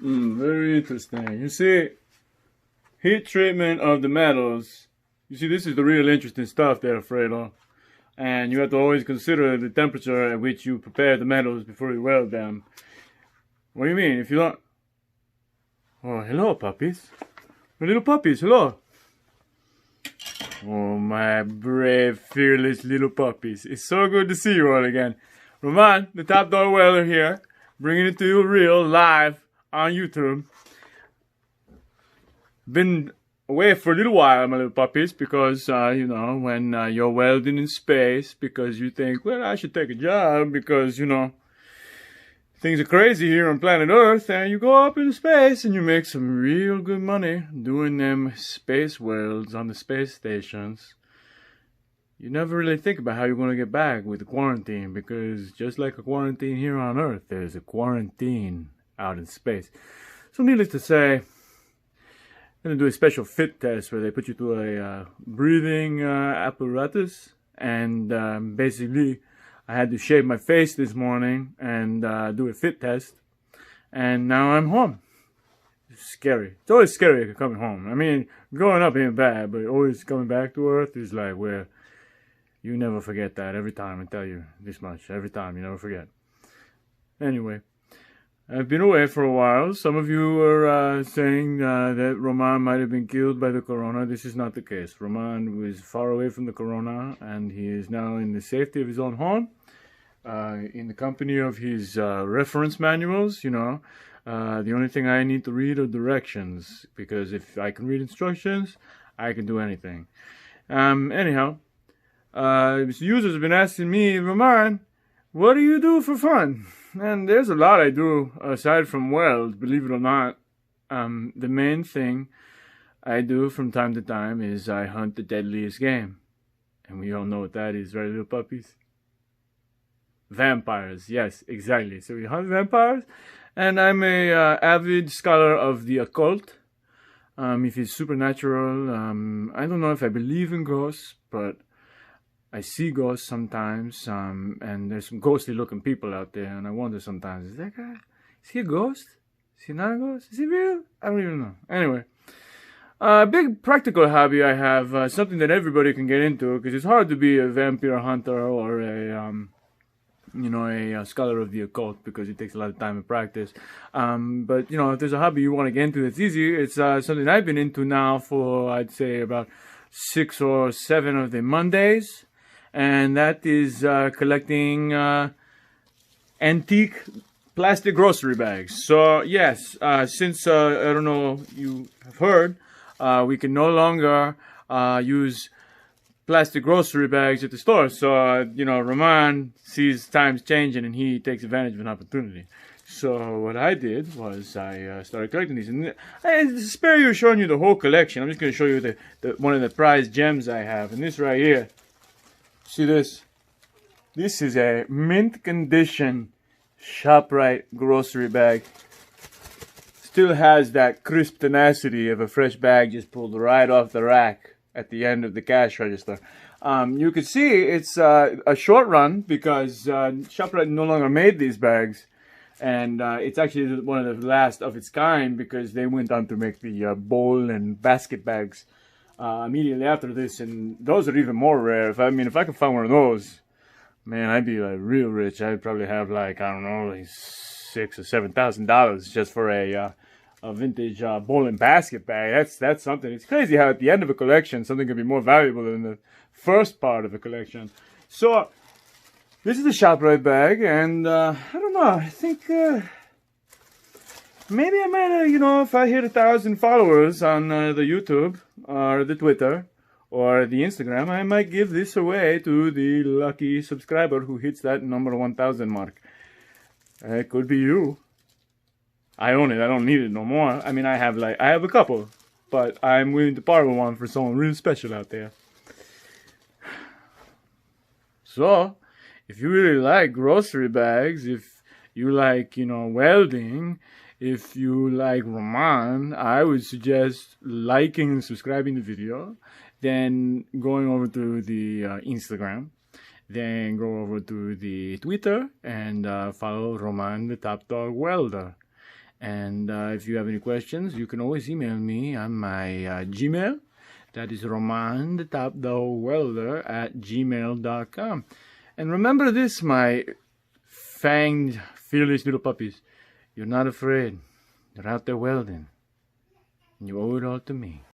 Very interesting. You see, heat treatment of the metals. You see, this is the real interesting stuff there, Fredo. And you have to always consider the temperature at which you prepare the metals before you weld them. What do you mean? If you don't... Oh, hello, puppies. My little puppies, hello. Oh, my brave, fearless little puppies. It's so good to see you all again. Roman, the top dog welder here, bringing it to you real, live, on YouTube. Been away for a little while, my little puppies, because, you know, when you're welding in space, because you think, well, I should take a job, because, you know, things are crazy here on planet Earth, and you go up into space, and you make some real good money doing them space welds on the space stations. You never really think about how you're going to get back with the quarantine, because just like a quarantine here on Earth, there's a quarantine out in space. So needless to say, I'm going to do a special fit test where they put you through a breathing apparatus, and basically I had to shave my face this morning and do a fit test, and now I'm home. It's scary. It's always scary coming home. I mean, growing up ain't bad, but always coming back to Earth is like where you never forget that. Every time I tell you this much, every time you never forget. Anyway, I've been away for a while. Some of you were saying that Roman might have been killed by the corona. This is not the case. Roman was far away from the corona, and he is now in the safety of his own home, in the company of his reference manuals, you know. The only thing I need to read are directions, because if I can read instructions, I can do anything. Anyhow, users have been asking me, Roman, what do you do for fun? And there's a lot I do aside from weld, believe it or not. The main thing I do from time to time is I hunt the deadliest game. And we all know what that is, right, little puppies? Vampires, yes, exactly. So we hunt vampires, and I'm a avid scholar of the occult. If it's supernatural, I don't know if I believe in ghosts, but I see ghosts sometimes, and there's some ghostly looking people out there, and I wonder sometimes, is that guy, is he a ghost? Is he not a ghost? Is he real? I don't even know. Anyway, a big practical hobby I have, something that everybody can get into, because it's hard to be a vampire hunter or a scholar of the occult, because it takes a lot of time and practice. But, you know, if there's a hobby you want to get into that's easy, it's something I've been into now for, I'd say, about 6 or 7 of the Mondays. And that is collecting antique plastic grocery bags. So yes, since I don't know you have heard, we can no longer use plastic grocery bags at the store. So you know, Roman sees times changing, and he takes advantage of an opportunity. So what I did was I started collecting these, and I spare you showing you the whole collection. I'm just going to show you the one of the prized gems I have, and this right here. See this? This is a mint condition ShopRite grocery bag. Still has that crisp tenacity of a fresh bag just pulled right off the rack at the end of the cash register. You can see it's a short run, because ShopRite no longer made these bags, and it's actually one of the last of its kind, because they went on to make the bowl and basket bags immediately after this, and those are even more rare. If I could find one of those, man, I'd be like real rich. I'd probably have like, I don't know, like $6,000 or $7,000 just for a vintage bowl and basket bag. That's something. It's crazy how at the end of a collection something can be more valuable than the first part of a collection. So this is the ShopRite bag, and I don't know. I think maybe I might, you know, if I hit 1,000 followers on the YouTube or the Twitter or the Instagram, I might give this away to the lucky subscriber who hits that number 1,000 mark. It could be you. I own it. I don't need it no more. I mean, I have a couple, but I'm willing to borrow one for someone really special out there. So, if you really like grocery bags, if you like, you know, welding, if you like Roman, I would suggest liking and subscribing the video, then going over to the Instagram, then go over to the Twitter and follow Roman the Top Dog Welder. And if you have any questions, you can always email me on my Gmail. That is Roman, the top dog welder at gmail.com. And remember this, my fanged, fearless little puppies. You're not afraid. You're out there welding. You owe it all to me.